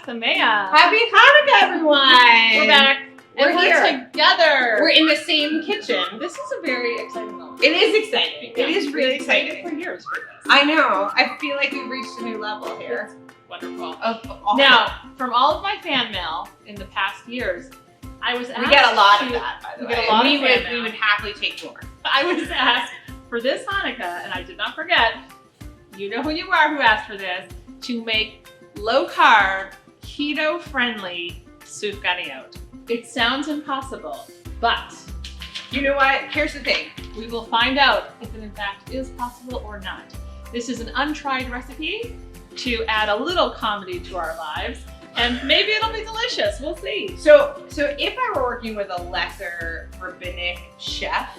Samea. Happy Hanukkah, everyone! We're back. And We're here. Together. We're in the same kitchen. This is a very exciting moment. It is exciting. Yeah. It is really We've waited exciting. for years for this. I know. I feel like we've reached a new level here. Wonderful. Of Now, from all of my fan mail in the past years, I was asked we get a lot to, of that, by the we way. get a lot we of would, fan mail. we would happily take more. I was asked for this Hanukkah, and I did not forget, you know who you are who asked for this, to make low-carb, keto-friendly sufganiyot. It sounds impossible, but You know what? Here's the thing. we will find out if it in fact is possible or not. This is an untried recipe to add a little comedy to our lives, and maybe it'll be delicious. We'll see. So if I were working with a lesser rabbinic chef,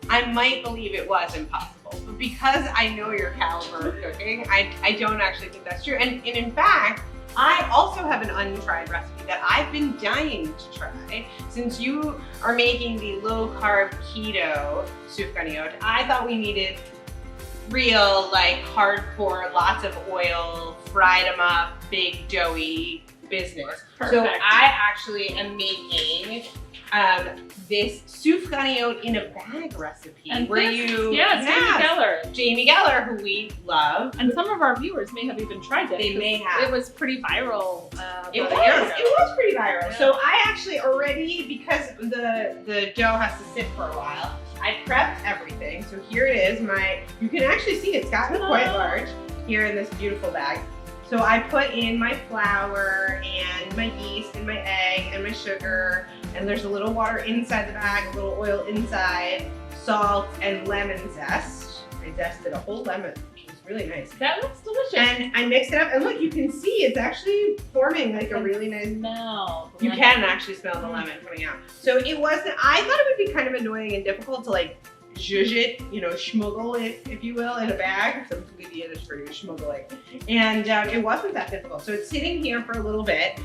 I might believe it was impossible. But because I know your caliber of cooking, I don't actually think that's true. And in fact, I also have an untried recipe that I've been dying to try. Since you are making the low-carb keto sufganiyot, I thought we needed real, like, hardcore, lots of oil, fried them up, big doughy business. So Perfect. I actually am making this sufganiyot in a bag recipe And where this- you Yes, Jamie Geller. Jamie Geller, who we love. And some of our viewers may have even tried it. They may 'cause have. It was pretty viral. It about a year ago. was pretty viral. Yeah. So I actually already, because the dough has to sit for a while, I prepped everything. So here it is. You can actually see it's gotten quite large here in this beautiful bag. So I put in my flour and my yeast and my egg and my sugar, and there's a little water inside the bag, a little oil inside, salt and lemon zest. I zested a whole lemon, which is really nice. That looks delicious. And I mixed it up, and look, you can see it's actually forming like a really nice. Smell. You can actually smell the lemon coming out. So it wasn't. I thought it would be kind of annoying and difficult to like zhuzh it, schmuggle it, if you will, in a bag. Some Yiddish for you, schmuggle it. And it wasn't that difficult. So it's sitting here for a little bit,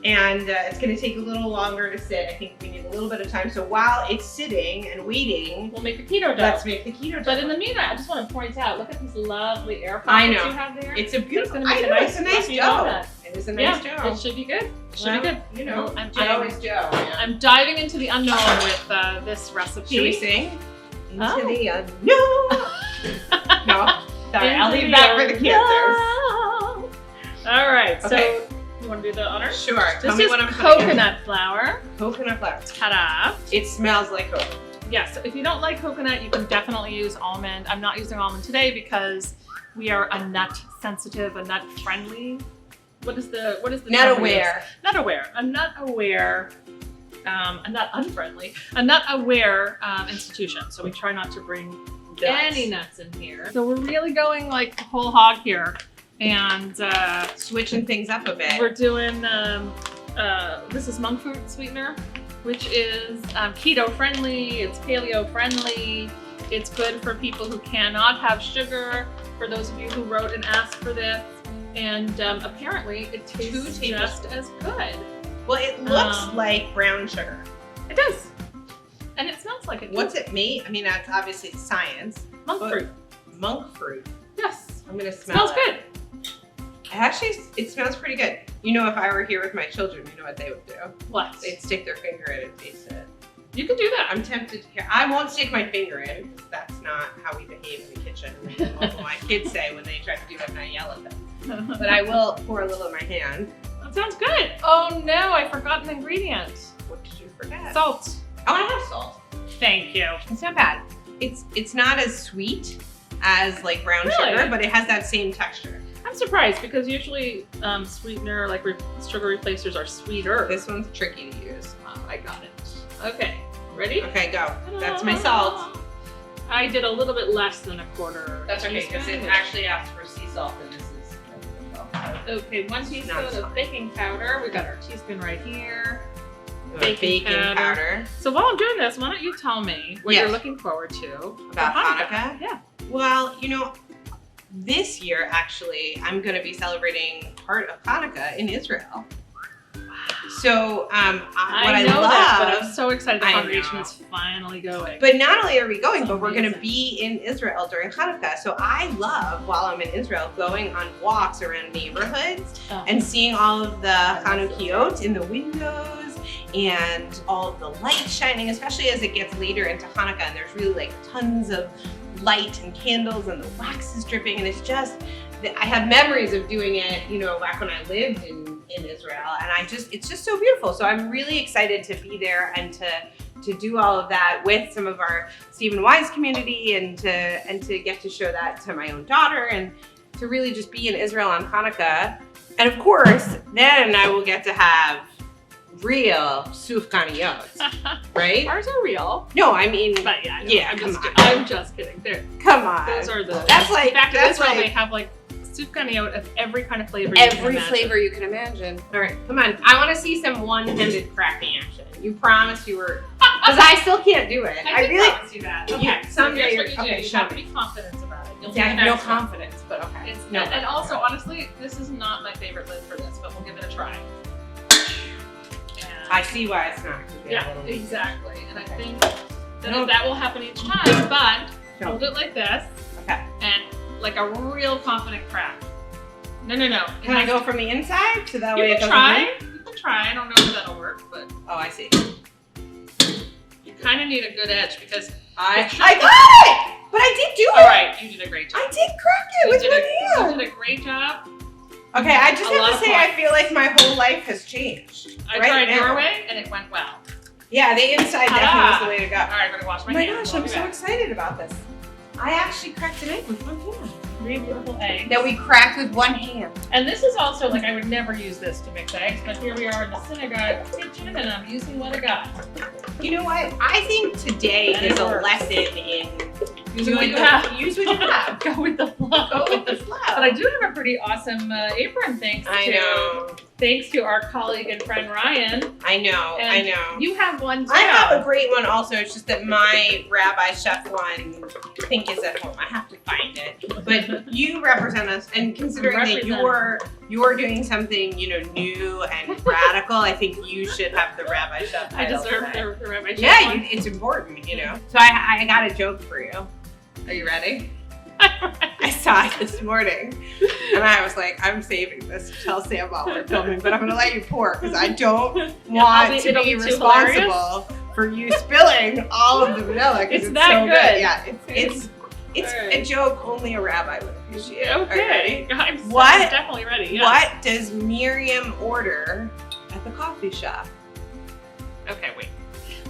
and it's going to take a little longer to sit. I think we need a little bit of time. So while it's sitting and waiting, We'll make a keto dough. let's make the keto dough. But in the meantime, I just want to point out, look at these lovely air I pockets know. you have there. It's a beautiful. It's gonna make I a know, nice it's a nice fluffy dough. donut. It is a nice Yeah, dough. it should be good. It should Well, be good. Well, I'm always dough. Yeah. I'm diving into the unknown with this recipe. Should we sing? Into Oh. the unknown. No, sorry, I'll leave Into that for the the cancers. unknown. All right, Okay. so you want to do the honors? Sure. This Tell me is what I'm putting in. coconut flour. Coconut flour. Ta-da. It smells like coconut. Yes, so if you don't like coconut, you can definitely use almond. I'm not using almond today because we are a nut sensitive, a nut friendly. What is the Not term we use? aware. Not aware. A nut aware. A nut unfriendly. A nut aware institution. So we try not to bring any nuts in here. So we're really going like the whole hog here, and Switching things up a bit. we're doing this is monk fruit sweetener, which is keto friendly, it's paleo friendly, it's good for people who cannot have sugar, for those of you who wrote and asked for this, and apparently it tastes just as good. Well, it looks like brown sugar. It does. And it smells like it. What's it made? I mean, that's obviously science. Monk but fruit. Monk fruit. Yes. I'm gonna smell Smells it. good. Actually, it smells pretty good. You know, if I were here with my children, you know what they would do? What? They'd stick their finger in and taste it. You can do that. I'm tempted to hear. I won't stick my finger in because that's not how we behave in the kitchen. What my kids say when they try to do that and I yell at them. But I will pour a little in my hand. That sounds good. Oh no, I forgot an ingredient. What did you forget? Salt. Oh, I have salt. Thank you. It's not bad. It's not as sweet as like brown Really? sugar, but it has that same texture. I'm surprised because usually sweetener, like sugar replacers, are sweeter. This one's tricky to use. Oh, I got it. Okay, ready? Okay, go. That's my salt. I did a little bit less than a quarter. That's okay because it teaspoon. actually asks for sea salt and this is. Okay, 1 teaspoon Not of salt. baking powder. We got our teaspoon right here. Baking powder. powder. So while I'm doing this, why don't you tell me what Yes. you're looking forward to About for Hanukkah? Yeah. Well, this year actually, I'm going to be celebrating part of Hanukkah in Israel. So what I know love, that, but I'm so excited the I congregation know. is finally going. But not only are we going, but we're going to Amazing. be in Israel during Hanukkah. So I love, while I'm in Israel, going on walks around neighborhoods and seeing all of the Hanukkah in the windows and all of the light shining, especially as it gets later into Hanukkah and there's really like tons of light and candles and the wax is dripping, and it's just, I have memories of doing it, you know, back when I lived in Israel, and it's just so beautiful. So I'm really excited to be there and to do all of that with some of our Stephen Wise community, and to get to show that to my own daughter, and to really just be in Israel on Hanukkah. And of course, then I will get to have real sufganiyot, right? Ours are real. No, I mean, But yeah, I know. Yeah, I'm just kidding. come on. Those are the. That's like, In fact, in that's Israel like they have like sufganiyot of every kind of flavor. You can every imagine. flavor you can imagine. All right, come on. I want to see some one-handed cracking action. You promised you were, because I still can't do it. I really. promise you that. You- Okay, someday so you're- here's what you okay, do. You show have to me. be confident about it. You'll Yeah, I do have no next confidence, but okay. It's, no. and also, honestly, this is not my favorite lid for this, but we'll give it a try. I see why it's not. Yeah, exactly. And I think No. that will happen each time, but No. hold it like this, Okay. and like a real confident crack. No. Can I go from the inside so that way You it can doesn't try. move? You can try. I don't know if that'll work, but Oh, I see. you kind of need a good edge because. I It should- got it! But I did do it! All right, you did a great job. I did crack it You with did one hand! You did a great job. Okay, I just A have lot to of say fun. I feel like my whole life has changed. I right tried now. your way and it went well. Yeah, the inside Ta-da! definitely is the way to go. All right, I'm gonna wash my Oh my hands. gosh, I'm so excited about this. I actually cracked an egg with one hand. 3 beautiful eggs. That we cracked with one hand. And this is also like I would never use this to mix eggs, but here we are in the synagogue kitchen, and I'm using what I got. You know what? I think today And is it a works. lesson in Use doing what you the- have. Use what you have. Go with the flow. Go with the flow. But I do have a pretty awesome apron thanks to our colleague and friend Ryan. I know. And I know. You have one too. I have a great one also. It's just that my rabbi-chef one, I think, is at home. I have to find it. But you represent us, and considering that you're doing something, you know, new and radical, I think you should have the rabbi-chef I title deserve today. the rabbi chef. Yeah, one. it's important, you know. So I got a joke for you. Are you ready? I saw it this morning, and I was like, I'm saving this to tell Sam while we're filming, but I'm going to let you pour because I don't want to it'll be be too responsible for you spilling all of the vanilla because It's it's that so good. Yeah, it's All right. a joke only a rabbi would appreciate. Are you Okay. ready? I'm What? definitely ready. Yeah. What does Miriam order at the coffee shop? Okay, wait.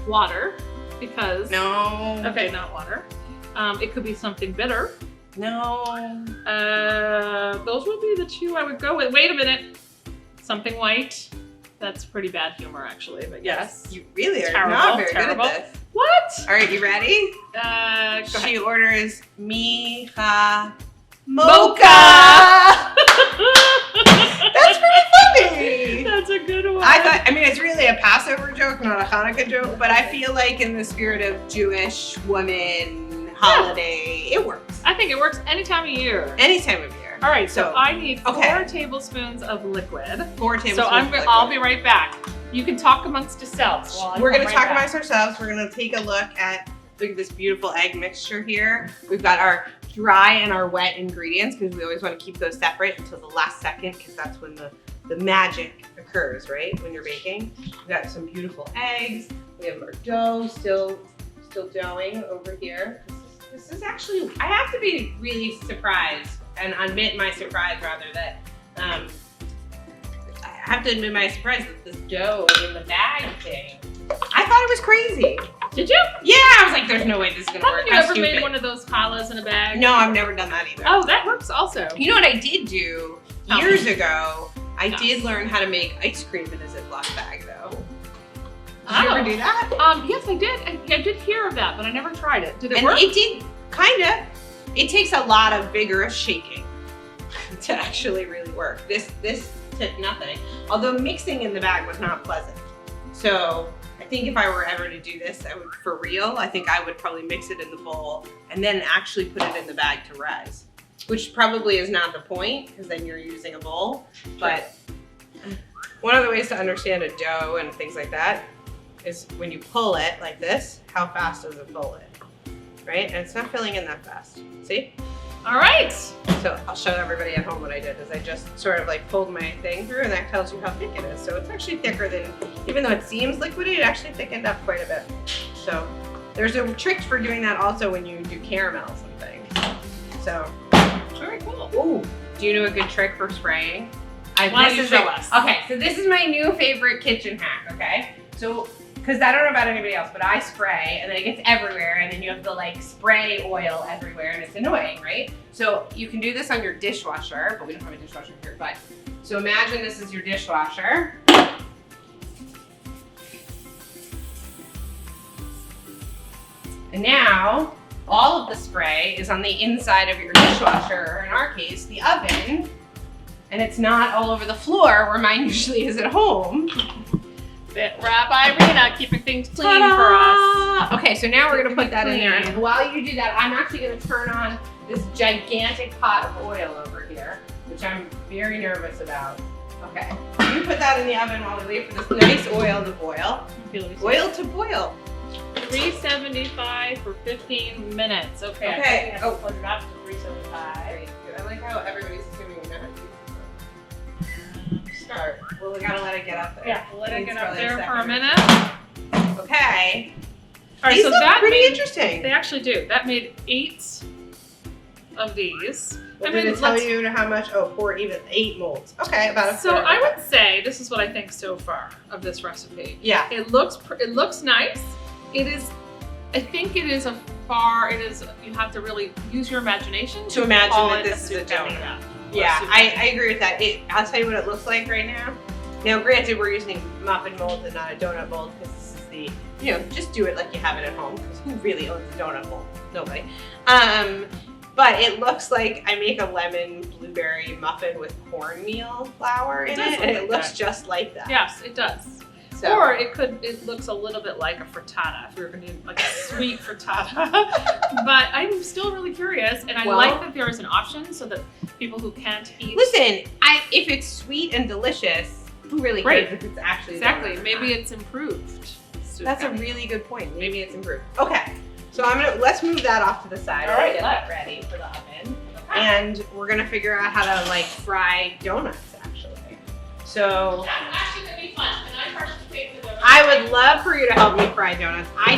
Water, because. No. Okay, not water. It could be something bitter. No. Those would be the two I would go with. Wait a minute. Something white. That's pretty bad humor, actually, but yes. You really are Terrible, not very terrible. good at this. What? All right, you ready? Go ahead. She orders Micha Mocha. Mocha. That's pretty funny. That's a good one. I mean, it's really a Passover joke, not a Hanukkah joke, but I feel like in the spirit of Jewish woman holiday, it works. I think it works any time of year. Any time of year. All right, so So, I need 4 okay. tablespoons of liquid. 4 tablespoons. So of liquid. I'll be right back. You can talk amongst yourselves. While I We're come going to right talk back. amongst ourselves. We're going to take a look at this beautiful egg mixture here. We've got our dry and our wet ingredients because we always want to keep those separate until the last second because that's when the magic occurs, right? When you're baking. We've got some beautiful eggs. We have our dough still doughing over here. This is actually, I have to be really surprised and admit my surprise rather that I have to admit my surprise that this dough in the bag thing, I thought it was crazy. Did you? Yeah, I was like, there's no way this is gonna work. Haven't you I'm ever stupid. made one of those challahs in a bag? No, I've never done that either. Oh, that works also. You know what I did do Tell me. years ago? I Yes. did learn how to make ice cream in a Ziploc bag though. Did Oh. you ever do that? Yes, I did. I did hear of that, but I never tried it. Did it And work? it did, kinda. It takes a lot of vigorous shaking to actually really work. This took nothing. Although mixing in the bag was not pleasant. So I think if I were ever to do this, I would, for real, I think I would probably mix it in the bowl and then actually put it in the bag to rise. Which probably is not the point, because then you're using a bowl. But one of the ways to understand a dough and things like that is when you pull it like this, how fast does it pull it, right? And it's not filling in that fast. See? All right. So I'll show everybody at home what I did is I just sort of like pulled my thing through, and that tells you how thick it is. So it's actually thicker than, even though it seems liquidy, it actually thickened up quite a bit. So there's a trick for doing that also when you do caramels and things. So. Very cool. Ooh, do you know a good trick for spraying? Why don't you show us? Okay, so this is my new favorite kitchen hack, okay? So, because I don't know about anybody else, but I spray and then it gets everywhere and then you have to like spray oil everywhere and it's annoying, right? So you can do this on your dishwasher, but we don't have a dishwasher here, but. So imagine this is your dishwasher. And now, all of the spray is on the inside of your dishwasher, or in our case, the oven, and it's not all over the floor where mine usually is at home. Rabbi Rena keeping things clean for us. Okay, so now we're gonna put that in there. Clean. And while you do that, I'm actually gonna turn on this gigantic pot of oil over here, which I'm very nervous about. Okay, you put that in the oven while we wait for this nice oil to boil. Oil to boil. 375 for 15 minutes. Okay. Okay. I think I have to put it up to 375. Very good. I like how everybody's assuming we know how to do this. Start. Well, we gotta let it get up there. Yeah, we'll let it get up Probably there for a second. minute. Okay. All right, These so look that pretty made, interesting. They actually do. That made 8 of these. Well, did it tell you how much? Oh, 8 molds. Okay, about a So third. I would say this is what I think so far of this recipe. Yeah. It looks nice. It is. I think it is you have to really use your imagination To imagine call that it this is a donut. sufganiyot. Yeah, Or I agree with that. I'll tell you what it looks like right now. Now, granted, we're using muffin molds and not a donut mold because this is the, just do it like you have it at home because who really owns a donut mold? Nobody. But it looks like I make a lemon blueberry muffin with cornmeal flour in it, and it looks just like that. Yes, it does. So. Or it looks a little bit like a frittata if we were going to do like a sweet frittata. But I'm still really curious, and I like that there is an option so that people who can't eat. Listen, if it's sweet and delicious, who really cares if it's actually exactly? Maybe it's improved. That's a really good point. Maybe it's improved. Okay, so let's move that off to the side. All right, get that ready for the oven, and we're gonna figure out how to like fry donuts actually. So that's actually gonna be fun. Can I participate in the donut? I would love for you to help me fry donuts. I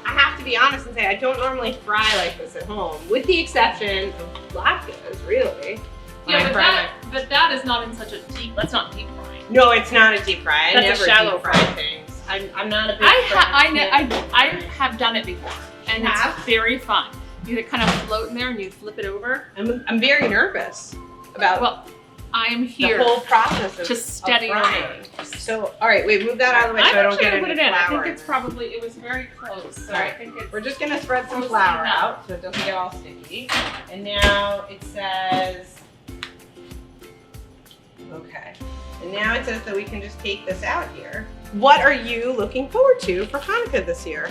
have to be honest and say I don't normally fry like this at home, with the exception of latkes, really. Yeah, but that is not in such a deep. That's not deep frying. No, it's not a deep fry. That's I never a shallow deep fry fry. things. I'm not a big I have done it before, and it's very fun. You kind of float in there and you flip it over. I'm very nervous about. Well, I am here the whole process of to steady your frying. nerves. So, all right, wait, move that out of the way so I don't get any put it in. I flour. think it's probably, it was very close. So I think it's, We're just gonna spread some flour out so it doesn't get all sticky. And now it says, okay. And now it says that we can just take this out here. What are you looking forward to for Hanukkah this year?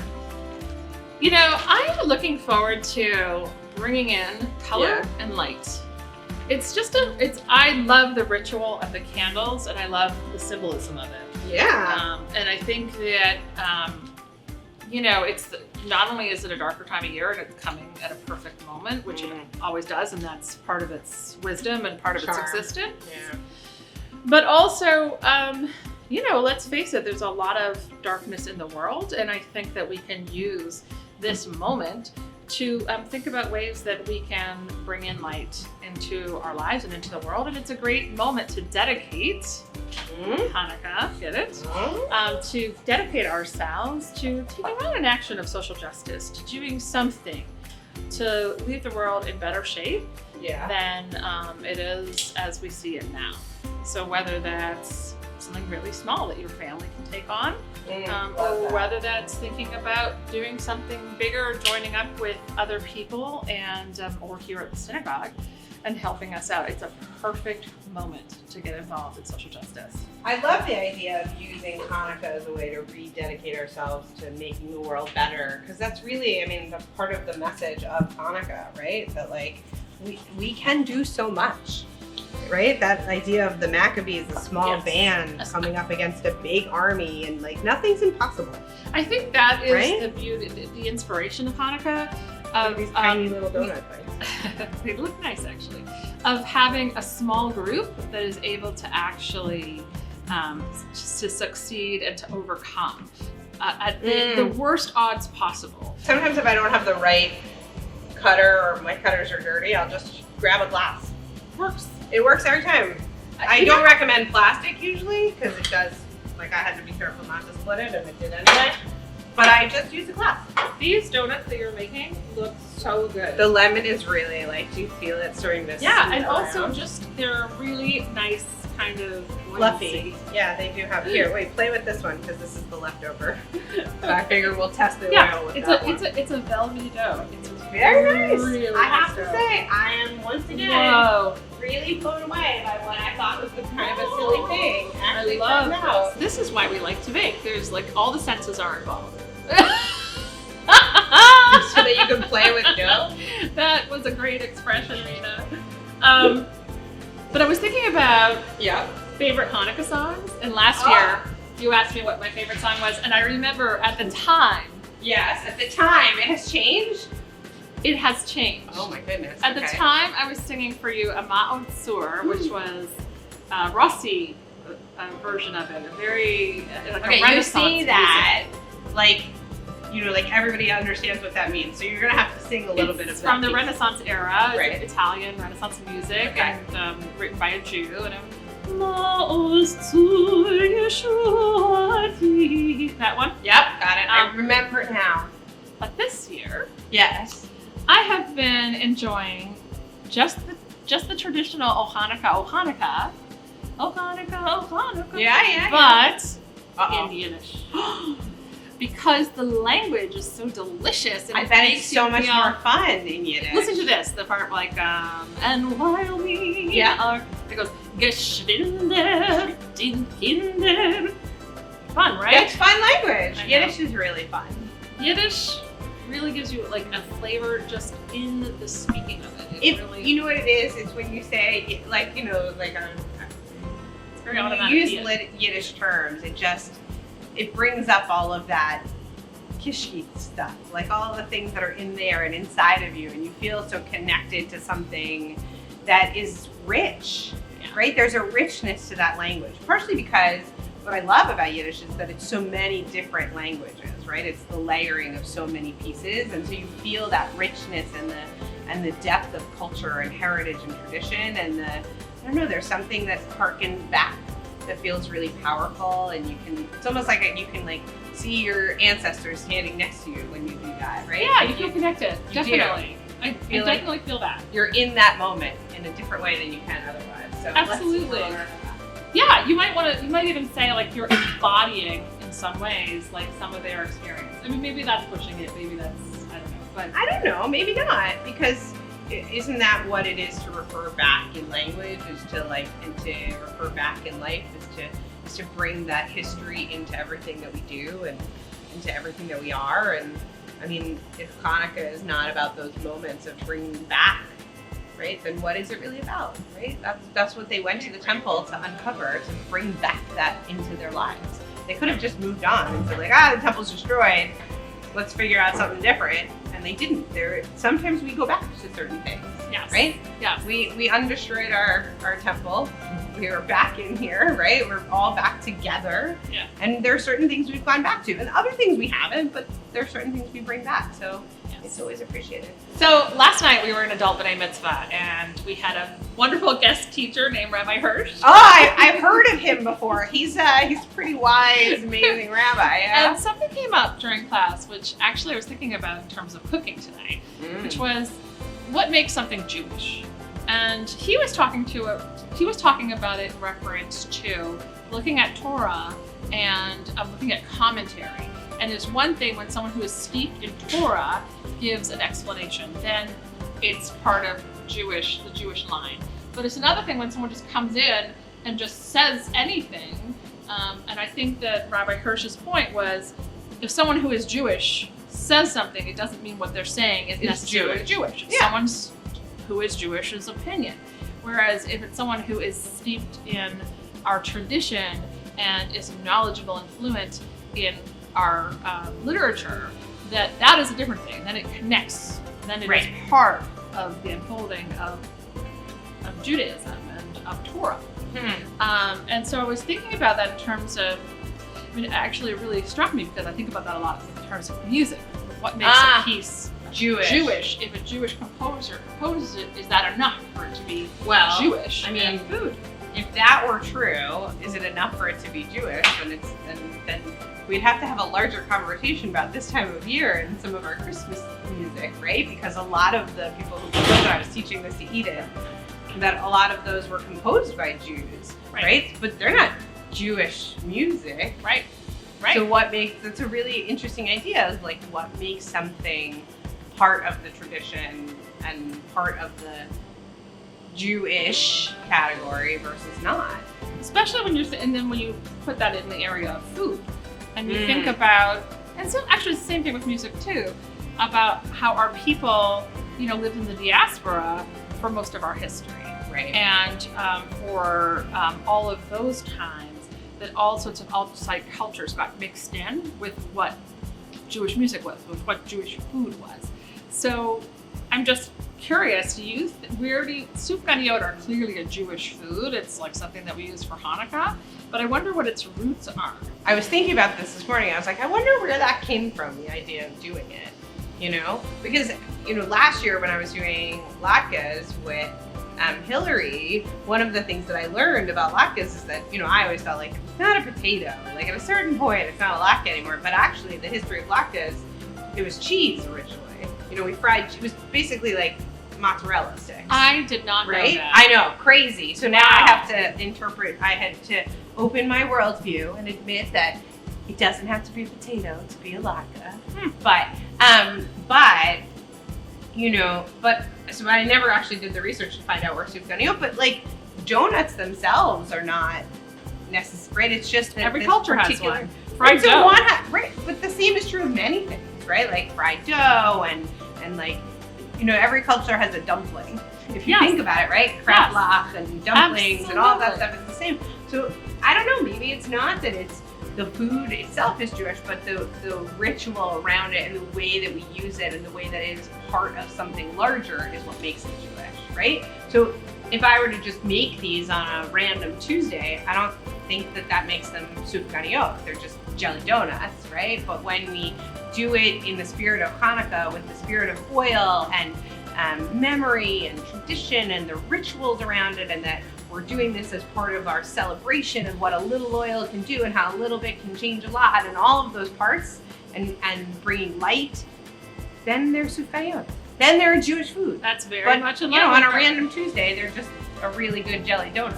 You know, I'm looking forward to bringing in color and light. It's just I love the ritual of the candles and I love the symbolism of it. Yeah. And I think that, it's not only is it a darker time of year and it's coming at a perfect moment, which it always does, and that's part of its wisdom and part of its existence. Yeah. But also, let's face it, there's a lot of darkness in the world, and I think that we can use this moment to think about ways that we can bring in light into our lives and into the world. And it's a great moment to dedicate Hanukkah, get it? To dedicate ourselves to taking on an action of social justice, to doing something to leave the world in better shape than it is as we see it now. So whether that's something really small that your family can take on, or whether that's thinking about doing something bigger, joining up with other people and or here at the synagogue and helping us out. It's a perfect moment to get involved in social justice. I love the idea of using Hanukkah as a way to rededicate ourselves to making the world better, because that's really, the part of the message of Hanukkah, right? That like we can do so much. right? That idea of the Maccabees, a small Yes. band coming up against a big army, and like nothing's impossible. I think that is Right? the beauty, the inspiration of Hanukkah. Of these tiny little donut bites. They look nice, actually. Of having a small group that is able to actually to succeed and to overcome at the worst odds possible. Sometimes if I don't have the right cutter or my cutters are dirty, I'll just grab a glass. Works. It works every time. I don't recommend plastic usually because it does, like I had to be careful not to split it and it did anyway. But I just use a glass. These donuts that you're making look so good. The lemon is really like, do you feel it starting to Yeah, and swirl also around? just they're really nice, kind of Fluffy. Yeah, they do have. Here, wait, play with this one because this is the leftover. So I figure we'll test the oil with that one. It's a velvety dough. It's Very nice. really I have nice to dough. say, I am once again Whoa. really blown away by what I thought was kind of a silly thing. I Actually love turned out. this. This is why we like to bake. There's like all the senses are involved. So that you can play with dough. That was a great expression, Rena. But I was thinking about favorite Hanukkah songs, and last year you asked me what my favorite song was, and I remember at the time. Yes, at the time it has changed. It has changed. Oh my goodness. At the time, I was singing for you a Ma'od Sur, which was a Rossi version of it, a very like a Renaissance you see music. that, like, you know, like everybody understands what that means. So you're gonna have to sing a little bit of It's that. from the Renaissance era. Right. It's Italian Renaissance music, Okay. and written by a Jew. And Ma'od Sur Yeshuati. That one. Yep, got it. I remember it now. But this year, Yes. I have been enjoying just the traditional O Hanukkah. Yeah. But in Yiddish. Because the language is so delicious. And I it bet makes it's so you much feel- more fun in Yiddish. Listen to this, the part like, and while we are, it goes, geschwinde, den Kinder. Fun, right? It's fun language. I know. Yiddish is really fun. Yiddish really gives you like a flavor just in the speaking of it. If really, you know what it is, it's when you say, like, you know, like it's very when automatic. you use Yiddish terms, it brings up all of that kishkit stuff, like all the things that are in there and inside of you, and you feel so connected to something that is rich, right? There's a richness to that language, partially because what I love about Yiddish is that it's so many different languages, right? It's the layering of so many pieces, and so you feel that richness and the depth of culture and heritage and tradition, and I don't know, there's something that harkens back that feels really powerful, and it's almost like you can like see your ancestors standing next to you when you do that, right? Yeah, you feel connected. You do. Definitely. I feel like- definitely feel that. You're in that moment in a different way than you can otherwise. So Absolutely. let's explore. Yeah, you might even say like you're embodying in some ways like some of their experience. I mean, maybe that's pushing it. Maybe that's, I don't know. But I don't know, maybe not, because isn't that what it is to refer back in language? Is to like, and to refer back in life is to bring that history into everything that we do and into everything that we are. And I mean, if Hanukkah is not about those moments of bringing back, right, then what is it really about, right? That's what they went to the temple to uncover, to bring back that into their lives. They could have just moved on and said like, the temple's destroyed, let's figure out something different. And they didn't. Sometimes we go back to certain things, yes. right? Yes. We undestroyed our temple. We are back in here, right? We're all back together. Yeah. And there are certain things we've gone back to, and other things we haven't, but there are certain things we bring back. So it's always appreciated. So last night we were in Adult B'nai Mitzvah, and we had a wonderful guest teacher named Rabbi Hirsch. Oh, I've heard of him before. He's a pretty wise, amazing rabbi. Yeah. And something came up during class, which actually I was thinking about in terms of cooking tonight, which was what makes something Jewish. And he was talking about it in reference to looking at Torah and looking at commentary. And there's one thing when someone who is steeped in Torah gives an explanation, then it's part of the Jewish line. But it's another thing when someone just comes in and just says anything. And I think that Rabbi Hirsch's point was, if someone who is Jewish says something, it doesn't mean what they're saying is necessarily Jewish. It's someone who is Jewish's opinion. Whereas if it's someone who is steeped in our tradition and is knowledgeable and fluent in our literature, that is a different thing. Then it connects. Then it is part of the unfolding of Judaism and of Torah. And so I was thinking about that in terms of, I mean, actually it really struck me because I think about that a lot in terms of music. What makes a piece Jewish? If a Jewish composer composes it, is that enough for it to be Jewish? I mean, food. If that were true, is it enough for it to be Jewish? Then we'd have to have a larger conversation about this time of year and some of our Christmas music, right? Because a lot of the people who composed, I was teaching this to Edith, that a lot of those were composed by Jews, right? But they're not Jewish music, right? So that's a really interesting idea, is like what makes something part of the tradition and part of the Jewish category versus not. Especially when you put that in the area of food, and you think about, and so actually it's the same thing with music too, about how our people, lived in the diaspora for most of our history, right? And for all of those times, that all sorts of outside cultures got mixed in with what Jewish music was, with what Jewish food was. So I'm just curious, sufganiyot are clearly a Jewish food. It's like something that we use for Hanukkah, but I wonder what its roots are. I was thinking about this morning. I was like, I wonder where that came from, the idea of doing it, Because, last year when I was doing latkes with Hillary, one of the things that I learned about latkes is that, I always felt like it's not a potato. Like at a certain point, it's not a latke anymore. But actually, the history of latkes, it was cheese originally. We fried. It was basically like mozzarella sticks. I did not know that. I know, crazy. So now I have to interpret. I had to open my worldview and admit that it doesn't have to be a potato to be a latke. But so I never actually did the research to find out where sufganiyot. But like doughnuts themselves are not necessary. Right? It's just that every culture has one. Fried dough. Right, but the same is true of many things, right? Like fried dough and like, every culture has a dumpling. If you think about it, right? Kraftlach and dumplings and all that stuff is the same. So I don't know, maybe it's not that it's the food itself is Jewish, but the ritual around it and the way that we use it and the way that it is part of something larger is what makes it Jewish, right? So if I were to just make these on a random Tuesday, I don't think that makes them sufganiyot. They're just jelly donuts, right? But when we do it in the spirit of Hanukkah, with the spirit of oil and memory and tradition and the rituals around it, and that we're doing this as part of our celebration of what a little oil can do and how a little bit can change a lot, and all of those parts, and bringing light, then they're sufganiyot. Then they're a Jewish food. That's very much in line. On a random Tuesday, they're just a really good jelly donut.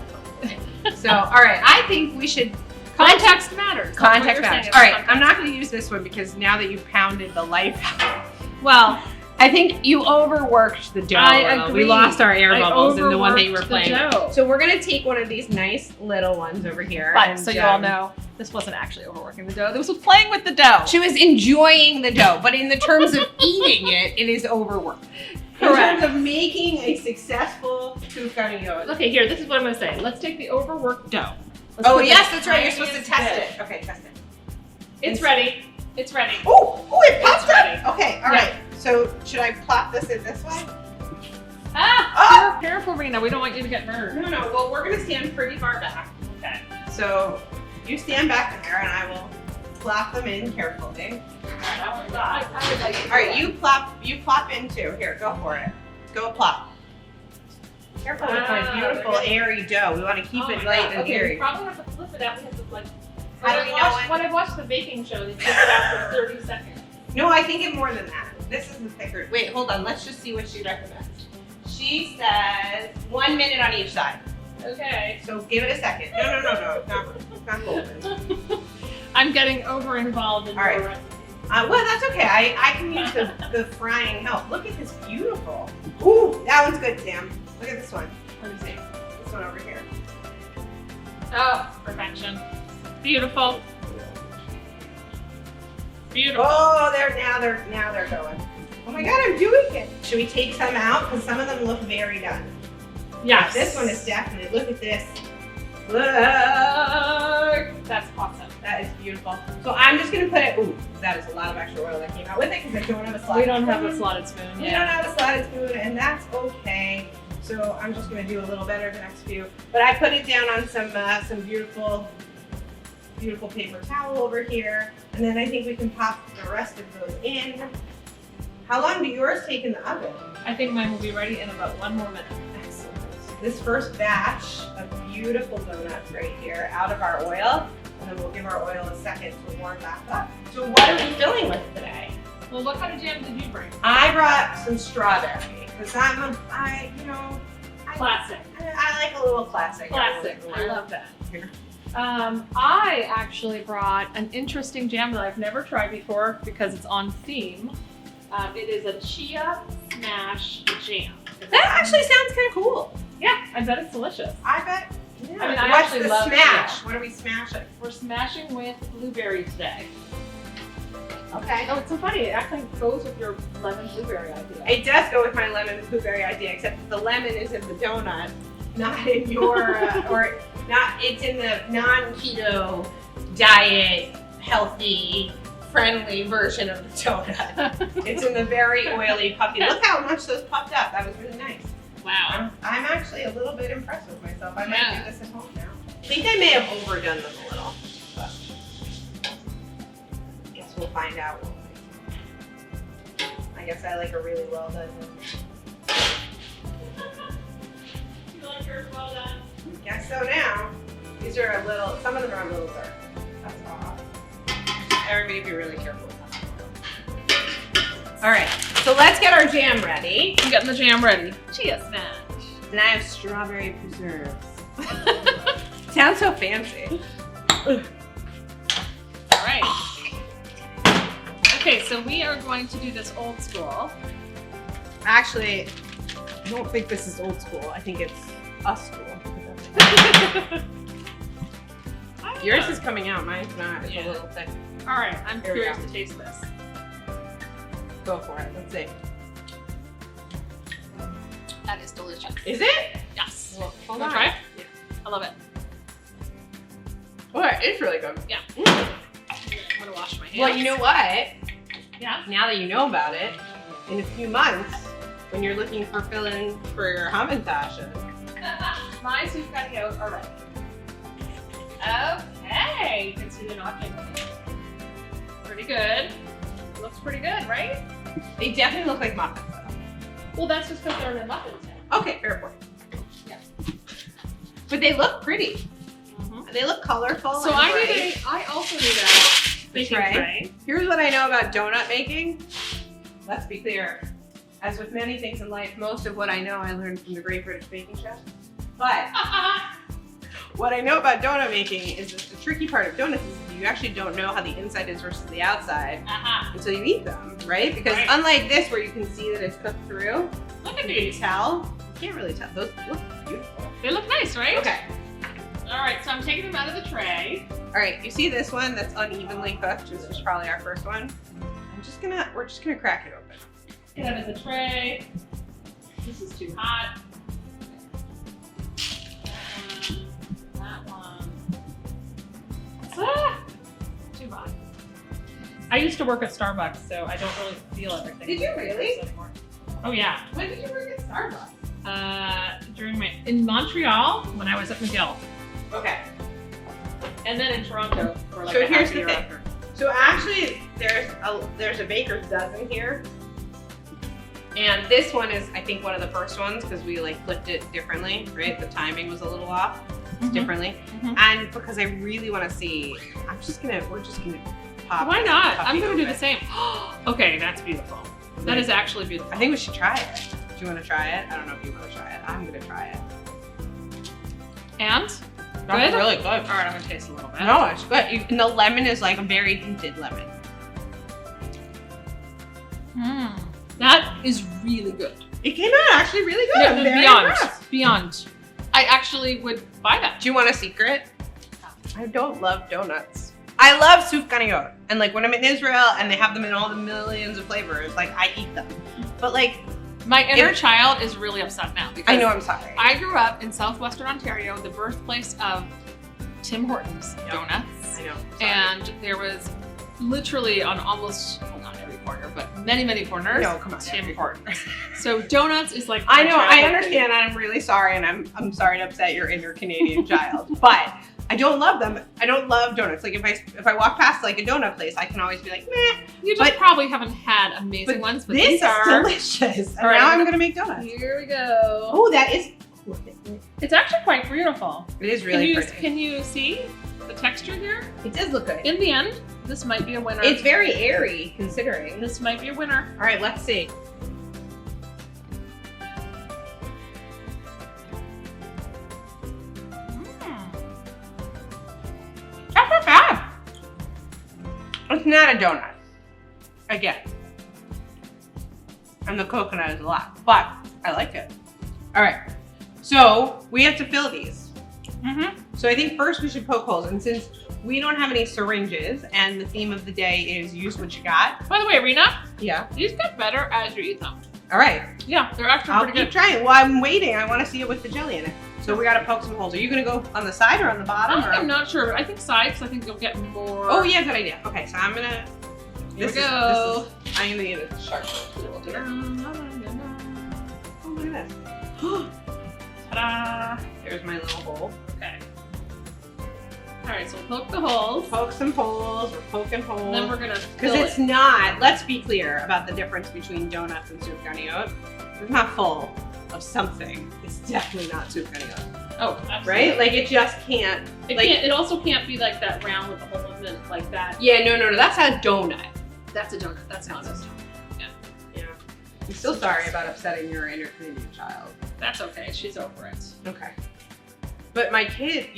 So, all right, I think we should. Context matters. Context matters. All right, I'm not going to use this one because now that you've pounded the life out. Well, I think you overworked the dough. I agree. We lost our air bubbles in the one that you were playing. Dough. So we're going to take one of these nice little ones over here. But so you all know, this wasn't actually overworking the dough. This was playing with the dough. She was enjoying the dough, but in the terms of eating it, it is overworked. Correct. In terms of making a successful sufganiyot. Okay, here, this is what I'm going to say. Let's take the overworked dough. Yes, that's right. You're supposed to test it. Okay, test it. It's ready. It's ready. Oh, it popped ready. up. Okay, all right. So should I plop this in this way? Careful, Rena. We don't want you to get burned. No. Well, we're going to stand pretty far back. Okay. So you stand back there, and I will plop them in carefully. I would like it. All right, you plop in too. Here, go for it. Go plop. Careful with my beautiful airy dough. We want to keep it light and airy. We probably have to flip it out. We have to How do we know when I watched the baking show, they flip it out for 30 seconds. No, I think it's more than that. This is the thicker. Wait, hold on. Let's just see what she recommends. She says 1 minute on each side. Okay. So give it a second. No. It's not golden. I'm getting over involved in your recipe. Well, that's okay. I can use the frying help. Look at this beautiful. Ooh, that one's good, Sam. Look at this one. Let me see. This one over here. Oh, perfection. Beautiful. Beautiful. Oh, now they're going. Oh my God, I'm doing it. Should we take some out? Because some of them look very done. Yes. This one is definitely, look at this. Look. That's awesome. That is beautiful. So I'm just gonna put it, ooh, that is a lot of extra oil that came out with it because I don't have a slotted spoon. We don't have a slotted spoon. We don't have a slotted spoon, and that's okay. So I'm just gonna do a little better the next few. But I put it down on some beautiful paper towel over here. And then I think we can pop the rest of those in. How long do yours take in the oven? I think mine will be ready in about 1 more minute. Excellent. This first batch of beautiful donuts right here out of our oil. And then we'll give our oil a second to warm back up. So what are we filling with today? Well, what kind of jam did you bring? I brought some strawberry because Classic. I like a little classic. Classic. I love that. I actually brought an interesting jam that I've never tried before because it's on theme. It is a chia smash jam. That actually sounds kind of cool. Yeah, I bet it's delicious. I bet. Yeah. I mean, I What's actually the love smash? chia. What are we smashing? We're smashing with blueberry today. Okay. Oh, it's so funny. It actually goes with your lemon blueberry idea. It does go with my lemon and blueberry idea, except that the lemon is in the donut, not in your, it's in the non-keto diet, healthy, friendly version of the donut. It's in the very oily, puffy. Look how much those puffed up. That was really nice. Wow. I'm actually a little bit impressed with myself. I might do this at home now. I think I may have overdone them a little, but I guess we'll find out. I guess I like a really well done one. You like yours well done? Guess so now. These are a little, some of them are a little dark. That's off. Everybody be really careful with that. All right, so let's get our jam ready. I'm getting the jam ready. Chia smash. And I have strawberry preserves. Sounds so fancy. All right. Okay, so we are going to do this old school. Actually, I don't think this is old school. I think it's us school. Yours is coming out, mine's not. It's a little thick. All right, I'm Here we curious go. to taste this. Go for it. Let's see. That is delicious. Is it? Yes. Well, hold Wanna on. try it? Yeah. I love it. Oh, it's really good. Yeah. Mm. I'm gonna wash my hands. Well, you know what? Yeah. Now that you know about it, in a few months, when you're looking for filling for your hamantashes. My sufganiyot are ready. Okay, you can see the knocking. Pretty good. Looks pretty good, right? They definitely look like muffins though. Well, that's just because they're in a muffin tin. Okay, fair point. Yeah. But they look pretty. Mm-hmm. They look colorful. So and I also need a baking Tray. tray. Here's what I know about donut making. Let's be clear. As with many things in life, most of what I know I learned from the Great British Baking Chef. But what I know about donut making is that the tricky part of donuts is you actually don't know how the inside is versus the outside until you eat them, right? Because unlike this where you can see that it's cooked through, Look at you these. can tell. You can't really tell. Those look beautiful. They look nice, right? Okay. All right, so I'm taking them out of the tray. All right, you see this one that's unevenly cooked? This was probably our first one. We're just gonna crack it open. Get out of the tray. This is too hot. That one. Too hot. I used to work at Starbucks, so I don't really feel everything. Did you really? Anymore. Oh yeah. When did you work at Starbucks? In Montreal when I was at McGill, Okay. and then in Toronto for like So a here's half a the year thing. after. So actually, there's a baker's dozen here, and this one is I think one of the first ones because we like flipped it differently, right? The timing was a little off, differently, and because I really want to see, we're just gonna pop. Why not? puppy I'm gonna do open. the same. Okay, that's beautiful. That is actually beautiful. I think we should try it. Do you want to try it? I don't know if you want to try it. I'm gonna try it. And That's good? really good. All right, I'm gonna taste a little bit. No, it's good. And the lemon is like a very hinted lemon. That is really good. It came out actually really good. I'm very impressed. Beyond. I actually would buy that. Do you want a secret? I don't love donuts. I love sufganiyot. And like when I'm in Israel and they have them in all the millions of flavors, like I eat them. But like My inner child is really upset now because I know, I'm sorry. I grew up in southwestern Ontario, the birthplace of Tim Hortons donuts. I know. And there was literally on almost, well, not every corner, but many, many corners, No, come on, Tim every Hortons. So donuts is like I know, my I childhood understand, and I'm really sorry, and I'm sorry to upset your inner Canadian child, but I don't love them. I don't love donuts. Like if I walk past like a donut place, I can always be like, meh. You just probably haven't had amazing ones, but this these is are delicious. And All right, now I'm I'm gonna make donuts. Here we go. Oh, that is. It's actually quite beautiful. It is really pretty. Can you see the texture here? It does look good. In the end, this might be a winner. It's very airy, considering. This might be a winner. All right, let's see. That's not bad. It's not a donut. Again. And the coconut is a lot, but I like it. All right, so we have to fill these. So I think first we should poke holes, and since we don't have any syringes and the theme of the day is use what you got. By the way, Rena, Yeah. these get better as you eat them. All right. Yeah, they're actually I'll pretty keep good. trying. Well, I'm waiting. I want to see it with the jelly in it. So we got to poke some holes. Are you going to go on the side or on the bottom? I'm not sure. I think sides. I think you'll get more. Oh, yeah, good idea. Okay, so I'm going to... Here we go. I'm going to get a sharp tool here. Oh, look at this. Ta-da! There's my little hole. Okay. All right, so we'll poke the holes. Poke some holes. We're poking holes. And then we're gonna Because fill it's it. not, let's be clear about the difference between donuts and sufganiyot. It's not full of something. It's definitely not sufganiyot. Oh, absolutely. Right? Like it just can't. It like, can't. It also can't be like that round with the hole in it, like that. Yeah, no. That's a donut. That's a donut. That's not a donut. Yeah. I'm still sorry about upsetting your inner Canadian child. That's okay. She's over it. Okay. But my kids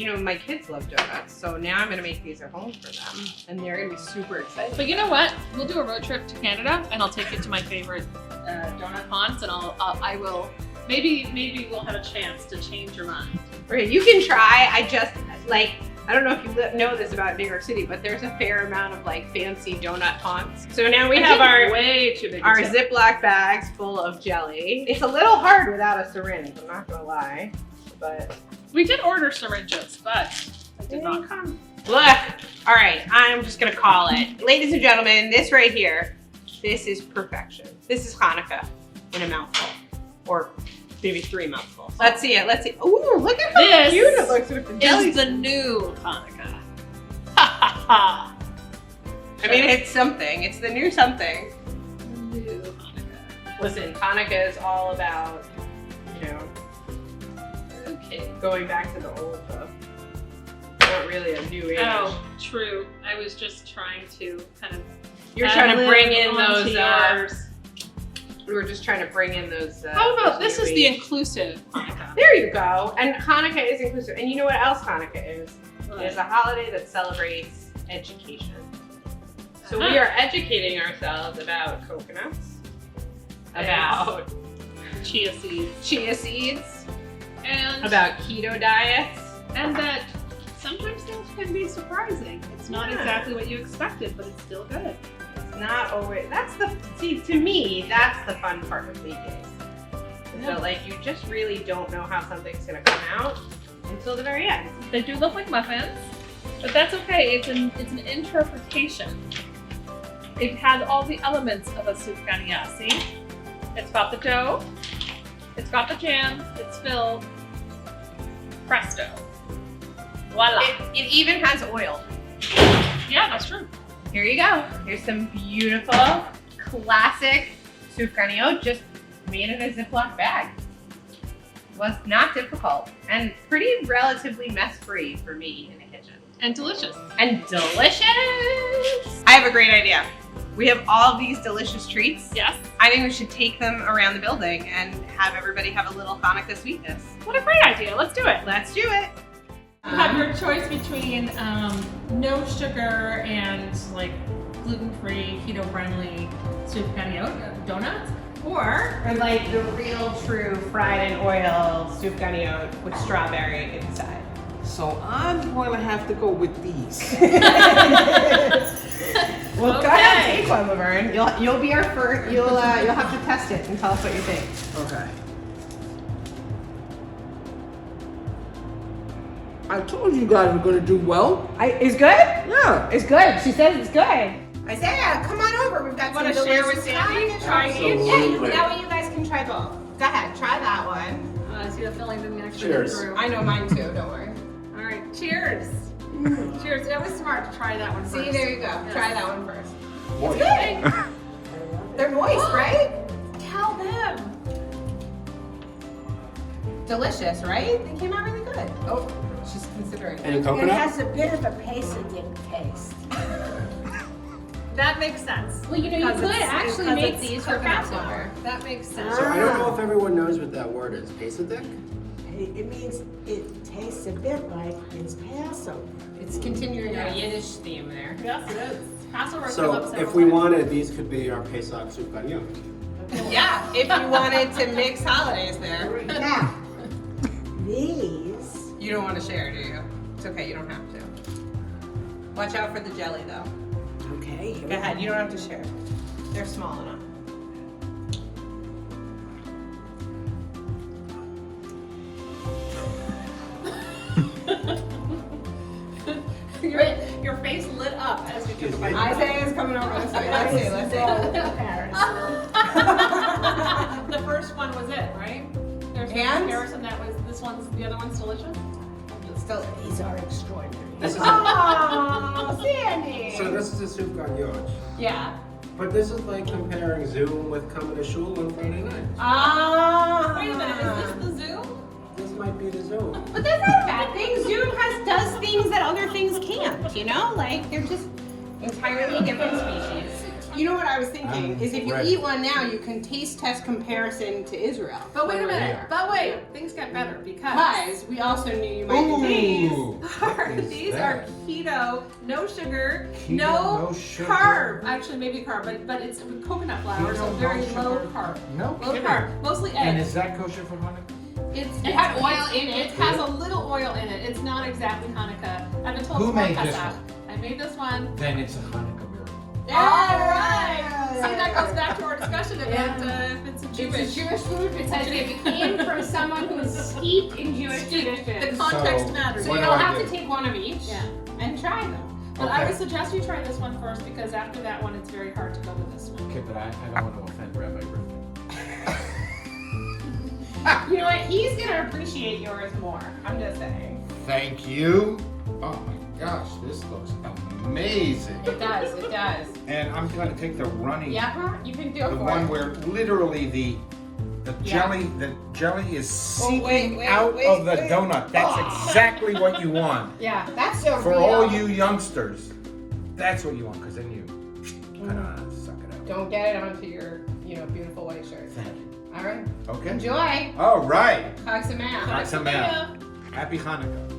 love donuts, so now I'm gonna make these at home for them, and they're gonna be super excited. But you know what? We'll do a road trip to Canada, and I'll take you to my favorite donut haunts, and I will. Maybe we'll have a chance to change your mind. Okay, you can try. I just like. I don't know if you know this about New York City, but there's a fair amount of like fancy donut haunts. So now we have our way too big our Ziploc bags full of jelly. It's a little hard without a syringe, I'm not gonna lie, but we did order syringes, but it did not come. look. All right, I'm just gonna call it. Ladies and gentlemen, this right here, this is perfection. This is Hanukkah in a mouthful, or maybe 3 mouthfuls. Let's see it. Let's see. Ooh, look at how cute it looks with the jelly. Is the new Hanukkah. Ha ha ha. I mean, it's something. It's the new something. The new Hanukkah. Listen, Hanukkah is all about, Okay. going back to the old stuff. Not really a new age. Oh, true. I was just trying to kind of. You're trying to bring in onto those. yours. We were just trying to bring in those. How about those this new is the age. inclusive Hanukkah? There you go. And Hanukkah is inclusive. And you know what else Hanukkah is? What? It's a holiday that celebrates education. So Uh-huh. we are educating ourselves about coconuts, about Chia seeds. chia seeds, And about keto diets. and that sometimes things can be surprising. It's not Yeah. exactly what you expected, but it's still good. It's not always, to me, that's the fun part of baking. Yeah. So like you just really don't know how something's gonna come out until the very end. They do look like muffins, but that's okay. It's an interpretation. It has all the elements of a sufganiyot. See? It's got the dough, it's got the jam, it's filled. Presto. Voila. It even has oil. Yeah, that's true. Here you go. Here's some beautiful, classic sufganiyot, just made in a Ziploc bag. Was not difficult and pretty relatively mess-free for me in the kitchen. And delicious. And delicious! I have a great idea. We have all these delicious treats. Yes. I think we should take them around the building and have everybody have a little Hanukkah sweetness. What a great idea. Let's do it. Let's do it. You have your choice between no sugar and like gluten-free, keto-friendly sufganiyot donuts, or like the real true fried in oil sufganiyot with strawberry inside. So I'm going to have to go with these. Well, Okay. go ahead and take one, Laverne. You'll be our first. You'll have to test it and tell us what you think. Okay. I told you guys we're going to do well. It's good. Yeah. It's good. She says it's good. Isaiah, come on over. We've got Want some to share with delicious Sandy? Hanukkah Try treats. each? Yeah, that way you guys can try both. Go ahead, try that one. I see the filling didn't actually Cheers. go through. I know mine too. Don't worry. All right, cheers. Cheers. It was smart to try that one first. See, there you go. Yes. Try that one first. Moist. Good. They're moist, right? Tell them. Delicious, right? They came out really good. Oh, she's considering. Any It coconut? has a bit of a pasted taste. That makes sense. Well, you know, you Because could it's- actually because make it's these coconut coconut flour. flour. That makes sense. So I don't know if everyone knows what that word is. Pasadic? It means it tastes a bit like it's Passover. It's continuing Yes. our Yiddish theme there. Yes, it is. Passover So Phillips if we wanted, these could be our Pesach sufganiyot. Yeah, if you wanted to mix holidays there. Now, these, You don't want to share, do you? It's okay, you don't have to. Watch out for the jelly though. okay, Go ahead, you don't have to share. They're small enough. your face lit up as you took a Excuse me? bite. Isaiah's coming over this way. Let's see, let's see. The first one was it, right? There's no And? comparison. That was this one's. The other one's delicious. Still. these are extraordinary. This is Oh, Sandy. so this is a sufganiyot. Yeah. But this is like comparing Zoom with coming to shul on Friday night. Ah. Wait a minute. Is this the zoo? This might be the Zoom. But that's not a bad thing. Zoom does things that other things can't, you know? Like, they're just entirely different species. You know what I was thinking is if you Right. eat one now, you can taste test comparison to Israel. But wait a minute. Yeah. But wait. Things get better because Guys, we also knew you might be these what are is these that? are keto, no sugar, Keto, no no sugar. carb. Actually, maybe carb, but it's coconut flour, so Keto, no very low sugar. carb. No Low kidding. carb, mostly And eggs. is that kosher for Hanukkah? It had oil in it. It has a little oil in it. It's not exactly Hanukkah. I've been told Who it's more made this Pesach. one? I made this one. Then it's a Hanukkah miracle. All right. See, that goes back to our discussion about if it's a It's Jewish. a Jewish food because it came from someone who's steeped in Jewish The traditions. context So- matters. So What you'll do I have do? to take one of each Yeah. and try them. But I Okay. would suggest you try this one first because after that one, it's very hard to go with this one. Okay, but I don't want to offend Rabbi Rifkin. You know what? He's gonna appreciate yours more. I'm just saying. Thank you. Oh my gosh, this looks amazing. It does. It does. And I'm going to take the runny, Yeah, you can do the it for one it. where literally the Yeah. jelly is Oh, seeping wait, out wait, of the wait. donut. That's exactly what you want. Yeah, that's a For real. all you youngsters, that's what you want, because then you kind of suck it out. Don't get it onto your, beautiful white shirt. Thank you. All right. Okay. Enjoy. All right. Chag Sameach. Chag Sameach. Happy Hanukkah.